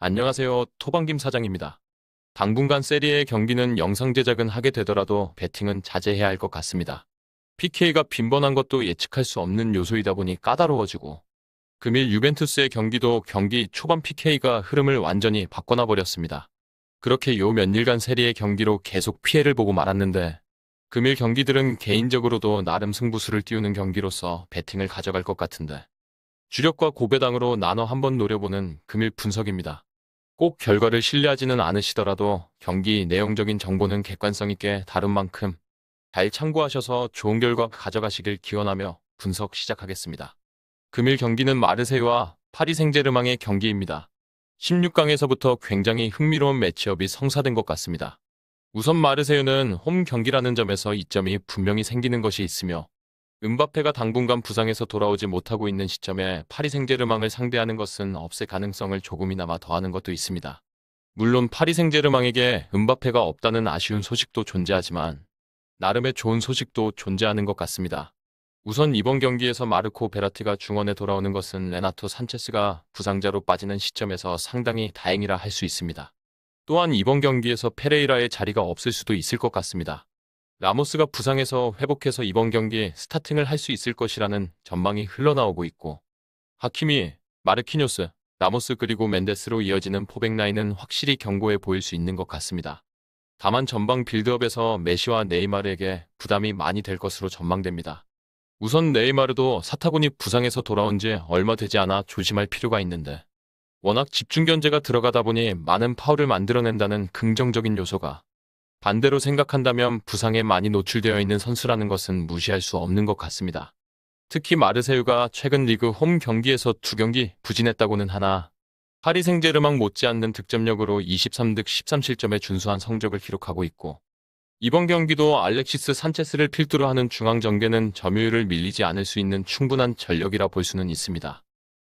안녕하세요. 토방김 사장입니다. 당분간 세리의 경기는 영상 제작은 하게 되더라도 배팅은 자제해야 할 것 같습니다. PK가 빈번한 것도 예측할 수 없는 요소이다 보니 까다로워지고 금일 유벤투스의 경기도 경기 초반 PK가 흐름을 완전히 바꿔놔 버렸습니다. 그렇게 요 몇일간 세리의 경기로 계속 피해를 보고 말았는데 금일 경기들은 개인적으로도 나름 승부수를 띄우는 경기로서 배팅을 가져갈 것 같은데 주력과 고배당으로 나눠 한번 노려보는 금일 분석입니다. 꼭 결과를 신뢰하지는 않으시더라도 경기 내용적인 정보는 객관성 있게 다룬 만큼 잘 참고하셔서 좋은 결과 가져가시길 기원하며 분석 시작하겠습니다. 금일 경기는 마르세유와 파리 생제르맹의 경기입니다. 16강에서부터 굉장히 흥미로운 매치업이 성사된 것 같습니다. 우선 마르세유는 홈 경기라는 점에서 이점이 분명히 생기는 것이 있으며 음바페가 당분간 부상에서 돌아오지 못하고 있는 시점에 파리 생제르맹을 상대하는 것은 없을 가능성을 조금이나마 더하는 것도 있습니다. 물론 파리 생제르맹에게 음바페가 없다는 아쉬운 소식도 존재하지만 나름의 좋은 소식도 존재하는 것 같습니다. 우선 이번 경기에서 마르코 베라티가 중원에 돌아오는 것은 레나토 산체스가 부상자로 빠지는 시점에서 상당히 다행이라 할 수 있습니다. 또한 이번 경기에서 페레이라의 자리가 없을 수도 있을 것 같습니다. 라모스가 부상에서 회복해서 이번 경기에 스타팅을 할 수 있을 것이라는 전망이 흘러나오고 있고 하키미, 마르키뇨스, 라모스 그리고 멘데스로 이어지는 포백라인은 확실히 견고해 보일 수 있는 것 같습니다. 다만 전방 빌드업에서 메시와 네이마르에게 부담이 많이 될 것으로 전망됩니다. 우선 네이마르도 사타구니 부상에서 돌아온 지 얼마 되지 않아 조심할 필요가 있는데 워낙 집중 견제가 들어가다 보니 많은 파울을 만들어낸다는 긍정적인 요소가 반대로 생각한다면 부상에 많이 노출되어 있는 선수라는 것은 무시할 수 없는 것 같습니다. 특히 마르세유가 최근 리그 홈 경기에서 2경기 부진했다고는 하나 파리 생제르맹 못지않는 득점력으로 23득 13실점의 준수한 성적을 기록하고 있고 이번 경기도 알렉시스 산체스를 필두로 하는 중앙 전개는 점유율을 밀리지 않을 수 있는 충분한 전력이라 볼 수는 있습니다.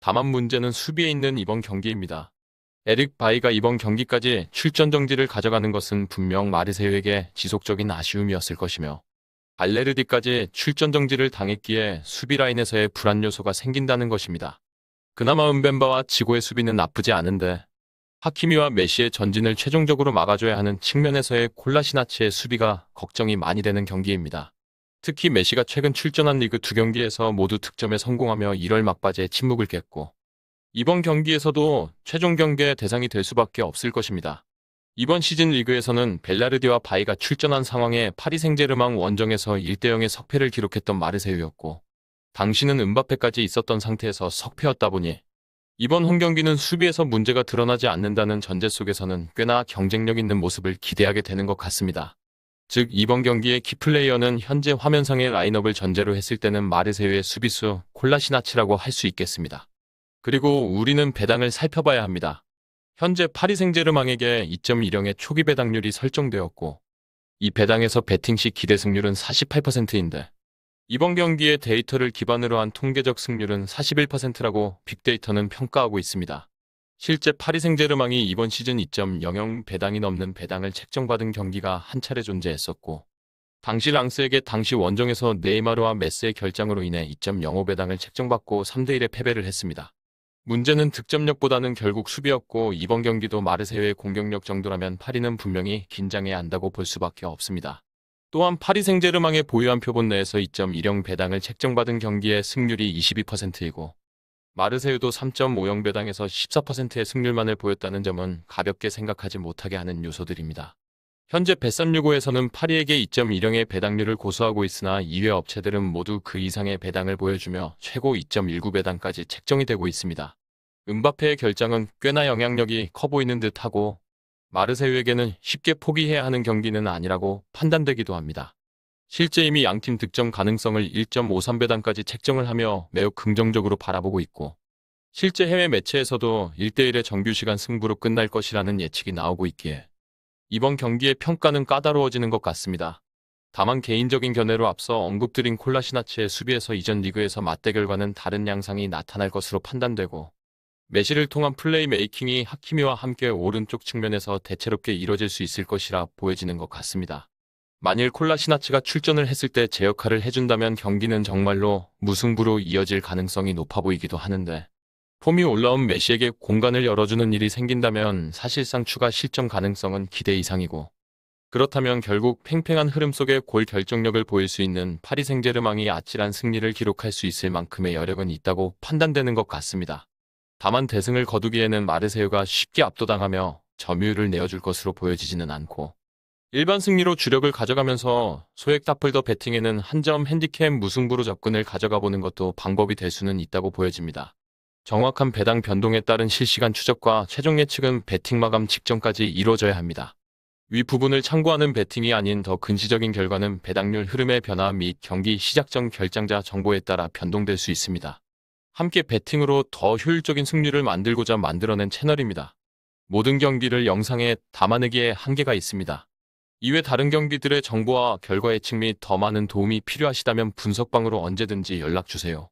다만 문제는 수비에 있는 이번 경기입니다. 에릭 바이가 이번 경기까지 출전 정지를 가져가는 것은 분명 마르세유에게 지속적인 아쉬움이었을 것이며 발레르디까지 출전 정지를 당했기에 수비 라인에서의 불안 요소가 생긴다는 것입니다. 그나마 은벤바와 지고의 수비는 나쁘지 않은데 하키미와 메시의 전진을 최종적으로 막아줘야 하는 측면에서의 콜라시나치의 수비가 걱정이 많이 되는 경기입니다. 특히 메시가 최근 출전한 리그 2경기에서 모두 득점에 성공하며 1월 막바지에 침묵을 깼고 이번 경기에서도 최종 경기의 대상이 될 수밖에 없을 것입니다. 이번 시즌 리그에서는 벨라르디와 바이가 출전한 상황에 파리 생제르맹 원정에서 1대0의 석패를 기록했던 마르세유였고 당시는 음바페까지 있었던 상태에서 석패였다 보니 이번 홈 경기는 수비에서 문제가 드러나지 않는다는 전제 속에서는 꽤나 경쟁력 있는 모습을 기대하게 되는 것 같습니다. 즉 이번 경기의 키플레이어는 현재 화면상의 라인업을 전제로 했을 때는 마르세유의 수비수 콜라시나치라고 할 수 있겠습니다. 그리고 우리는 배당을 살펴봐야 합니다. 현재 파리 생제르맹에게 2.10의 초기 배당률이 설정되었고 이 배당에서 배팅 시 기대 승률은 48%인데 이번 경기의 데이터를 기반으로 한 통계적 승률은 41%라고 빅데이터는 평가하고 있습니다. 실제 파리 생제르맹이 이번 시즌 2.00 배당이 넘는 배당을 책정받은 경기가 한 차례 존재했었고 당시 랑스에게 당시 원정에서 네이마르와 메스의 결장으로 인해 2.05 배당을 책정받고 3대1의 패배를 했습니다. 문제는 득점력보다는 결국 수비였고 이번 경기도 마르세유의 공격력 정도라면 파리는 분명히 긴장해야 한다고 볼 수밖에 없습니다. 또한 파리 생제르맹의 보유한 표본 내에서 2.10 배당을 책정받은 경기의 승률이 22%이고 마르세유도 3.50 배당에서 14%의 승률만을 보였다는 점은 가볍게 생각하지 못하게 하는 요소들입니다. 현재 bet365에서는 파리에게 2.10의 배당률을 고수하고 있으나 이외 업체들은 모두 그 이상의 배당을 보여주며 최고 2.19 배당까지 책정이 되고 있습니다. 음바페의 결장은 꽤나 영향력이 커 보이는 듯하고 마르세유에게는 쉽게 포기해야 하는 경기는 아니라고 판단되기도 합니다. 실제 이미 양팀 득점 가능성을 1.53 배당까지 책정을 하며 매우 긍정적으로 바라보고 있고 실제 해외 매체에서도 1대1의 정규시간 승부로 끝날 것이라는 예측이 나오고 있기에 이번 경기의 평가는 까다로워지는 것 같습니다. 다만 개인적인 견해로 앞서 언급드린 콜라시나치의 수비에서 이전 리그에서 맞대결과는 다른 양상이 나타날 것으로 판단되고 메시를 통한 플레이메이킹이 하키미와 함께 오른쪽 측면에서 대체롭게 이뤄질 수 있을 것이라 보여지는 것 같습니다. 만일 콜라시나치가 출전을 했을 때 제 역할을 해준다면 경기는 정말로 무승부로 이어질 가능성이 높아 보이기도 하는데 폼이 올라온 메시에게 공간을 열어주는 일이 생긴다면 사실상 추가 실점 가능성은 기대 이상이고, 그렇다면 결국 팽팽한 흐름 속에 골 결정력을 보일 수 있는 파리 생제르맹이 아찔한 승리를 기록할 수 있을 만큼의 여력은 있다고 판단되는 것 같습니다. 다만 대승을 거두기에는 마르세유가 쉽게 압도당하며 점유율을 내어줄 것으로 보여지지는 않고, 일반 승리로 주력을 가져가면서 소액 다플더 배팅에는 한 점 핸디캡 무승부로 접근을 가져가 보는 것도 방법이 될 수는 있다고 보여집니다. 정확한 배당 변동에 따른 실시간 추적과 최종 예측은 배팅 마감 직전까지 이루어져야 합니다. 위 부분을 참고하는 배팅이 아닌 더 근시적인 결과는 배당률 흐름의 변화 및 경기 시작 전 결장자 정보에 따라 변동될 수 있습니다. 함께 배팅으로 더 효율적인 승률을 만들고자 만들어낸 채널입니다. 모든 경기를 영상에 담아내기에 한계가 있습니다. 이외 다른 경기들의 정보와 결과 예측 및 더 많은 도움이 필요하시다면 분석방으로 언제든지 연락주세요.